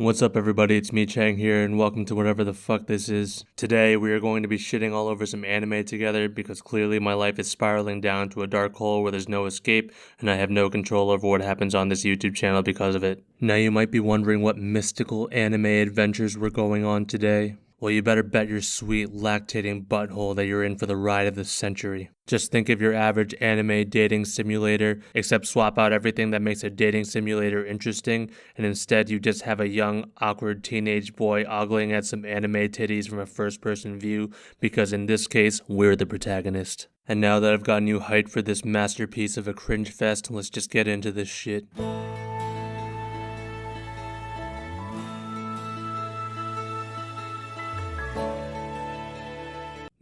What's up everybody, it's Michang here and welcome to whatever the fuck this is. Today we are going to be shitting all over some anime together because clearly my life is spiraling down to a dark hole where there's no escape and I have no control over what happens on this YouTube channel because of it. Now you might be wondering what mystical anime adventures we're going on today. Well, you better bet your sweet, lactating butthole that you're in for the ride of the century. Just think of your average anime dating simulator, except swap out everything that makes a dating simulator interesting, and instead you just have a young, awkward teenage boy ogling at some anime titties from a first-person view, because in this case, we're the protagonist. And now that I've gotten you hyped for this masterpiece of a cringe fest, let's just get into this shit.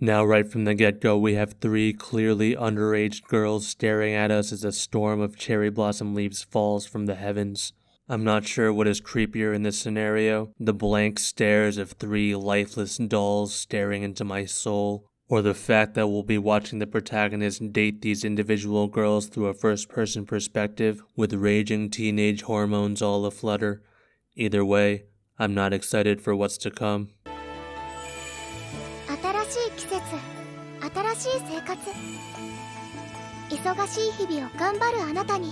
Now right from the get-go, we have three clearly underage girls staring at us as a storm of cherry blossom leaves falls from the heavens. I'm not sure what is creepier in this scenario, the blank stares of three lifeless dolls staring into my soul, or the fact that we'll be watching the protagonist date these individual girls through a first-person perspective with raging teenage hormones all aflutter. Either way, I'm not excited for what's to come. 新しい季節、新しい生活、忙しい日々を頑張るあなたに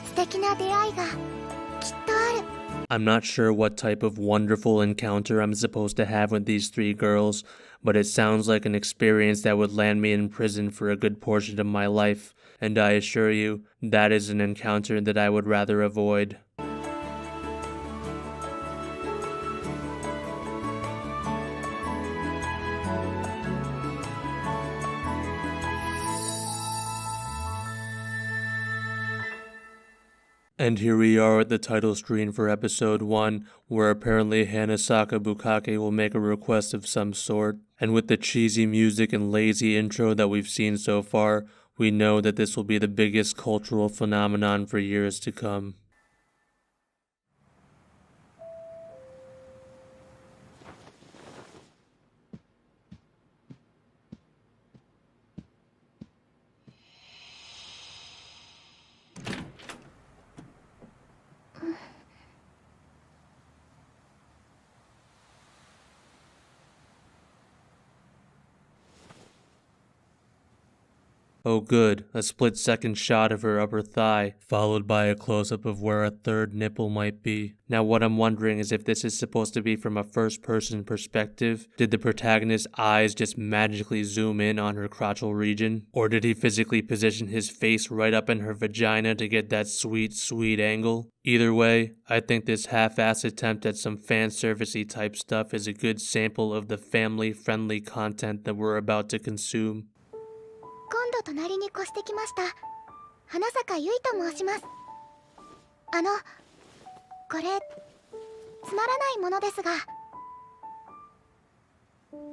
素敵な出会いがきっとある。 I'm not sure what type of wonderful encounter I'm supposed to have with these three girls, but it sounds like an experience that would land me in prison for a good portion of my life, and I assure you, that is an encounter that I would rather avoid. And here we are at the title screen for episode 1, where apparently Hanasaka Bukake will make a request of some sort. And with the cheesy music and lazy intro that we've seen so far, we know that this will be the biggest cultural phenomenon for years to come. Oh good, a split-second shot of her upper thigh, followed by a close-up of where a third nipple might be. Now what I'm wondering is if this is supposed to be from a first-person perspective. Did the protagonist's eyes just magically zoom in on her crotchal region? Or did he physically position his face right up in her vagina to get that sweet, sweet angle? Either way, I think this half-assed attempt at some fan-service-y type stuff is a good sample of the family-friendly content that we're about to consume. 今度隣に越してきました花坂ゆいと申します。これつまらないものですがどうぞ。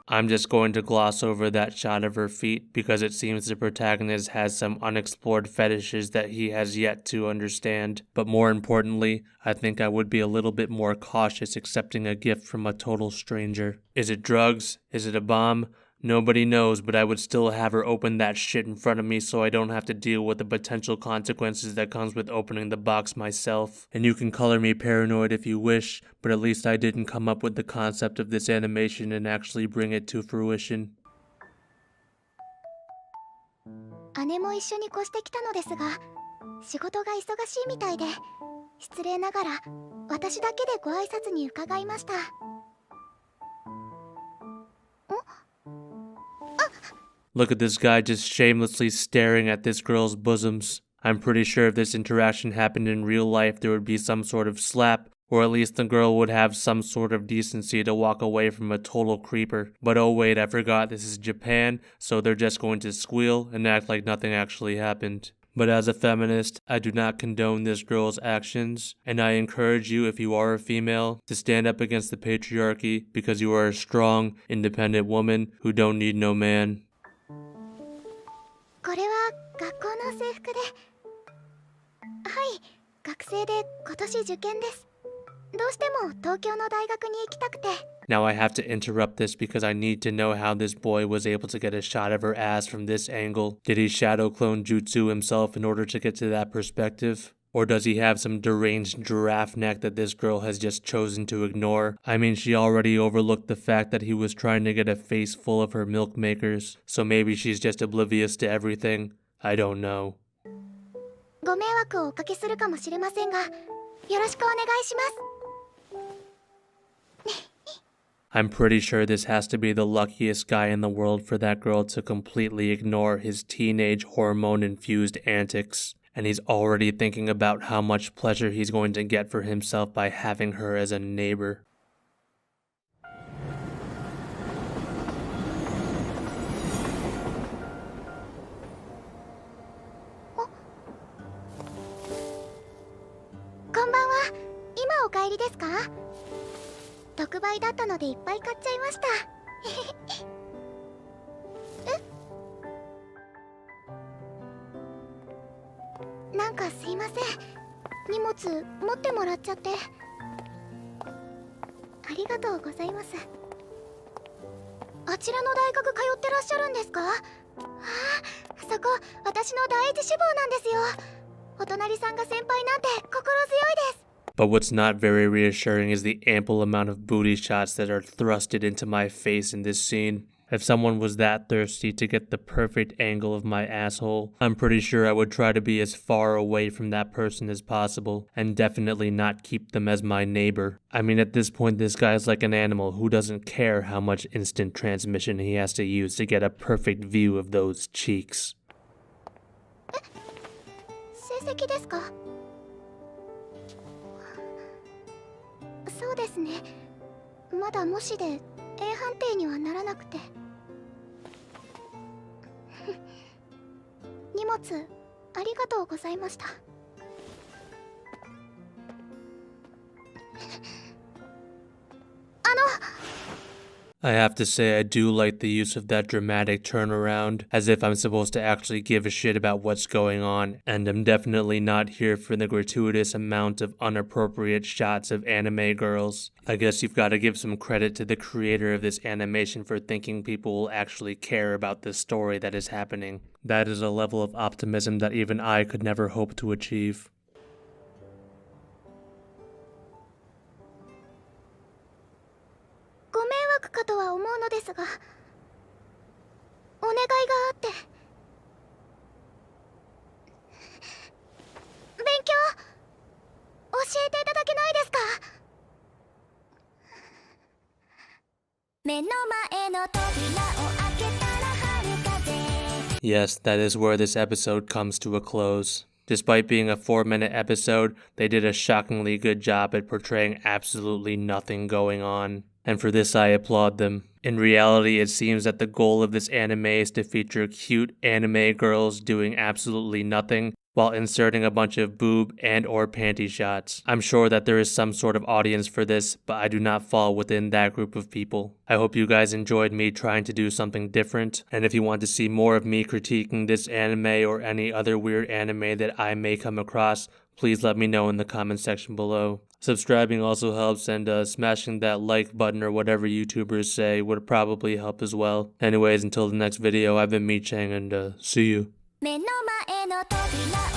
I'm just going to gloss over that shot of her feet because it seems the protagonist has some unexplored fetishes that he has yet to understand. But more importantly, I think I would be a little bit more cautious accepting a gift from a total stranger. Is it drugs? Is it a bomb? Nobody knows, but I would still have her open that shit in front of me so I don't have to deal with the potential consequences that comes with opening the box myself. And you can color me paranoid if you wish, but at least I didn't come up with the concept of this animation and actually bring it to fruition. 姉も一緒に越してきたのですが仕事が忙しいみたいで失礼ながら私だけでご挨拶に伺いました。 Look at this guy just shamelessly staring at this girl's bosoms. I'm pretty sure if this interaction happened in real life, there would be some sort of slap, or at least the girl would have some sort of decency to walk away from a total creeper. But oh wait, I forgot this is Japan, so they're just going to squeal and act like nothing actually happened. But as a feminist, I do not condone this girl's actions, and I encourage you, if you are a female, to stand up against the patriarchy because you are a strong, independent woman who don't need no man. これは学校の制服ではい学生で今年受験ですどうしても東京の大学に行きたくて Now I have to interrupt this because I need to know how this boy was able to get a shot of her ass from this angle. Did he shadow clone jutsu himself in order to get to that perspective? Or does he have some deranged giraffe neck that this girl has just chosen to ignore? I mean, she already overlooked the fact that he was trying to get a face full of her milk makers, so maybe she's just oblivious to everything. I don't know. ご迷惑をおかけするかもしれませんが、よろしくお願いします。I'm pretty sure this has to be the luckiest guy in the world for that girl to completely ignore his teenage hormone-infused antics. And he's already thinking about how much pleasure he's going to get for himself by having her as a neighbor. Konbanwa, 今お帰りですか？特売だったのでいっぱい買っちゃいました。なんかすいません。荷物持ってもらっちゃって。ありがとうございます。あちらの大学通ってらっしゃるんですか？ああ、そこ私の第一志望なんですよ。お隣さんが先輩なんて心強いです。But what's not very reassuring is the ample amount of booty shots that are thrusted into my face in this scene. If someone was that thirsty to get the perfect angle of my asshole, I'm pretty sure I would try to be as far away from that person as possible, and definitely not keep them as my neighbor. I mean, at this point, this guy's like an animal who doesn't care how much instant transmission he has to use to get a perfect view of those cheeks. 成績ですか？そうですね。まだ模試で A 判定にはならなくて。荷物ありがとうございました。I have to say I do like the use of that dramatic turnaround, as if I'm supposed to actually give a shit about what's going on, and I'm definitely not here for the gratuitous amount of unappropriate shots of anime girls. I guess you've got to give some credit to the creator of this animation for thinking people will actually care about this story that is happening. That is a level of optimism that even I could never hope to achieve. ご迷惑かとは思うのですが、お願いがあって。勉強教えていただけないですか？目の前の扉を開けたら春風。 Yes, that is where this episode comes to a close. Despite being a 4-minute episode, they did a shockingly good job at portraying absolutely nothing going on. And for this I applaud them. In reality, it seems that the goal of this anime is to feature cute anime girls doing absolutely nothing while inserting a bunch of boob and or panty shots. I'm sure that there is some sort of audience for this, but I do not fall within that group of people. I hope you guys enjoyed me trying to do something different, and if you want to see more of me critiquing this anime or any other weird anime that I may come across, please let me know in the comment section below. Subscribing also helps, and smashing that like button or whatever YouTubers say would probably help as well. Anyways, until the next video, I've been Michang, and see you. 目の前の扉を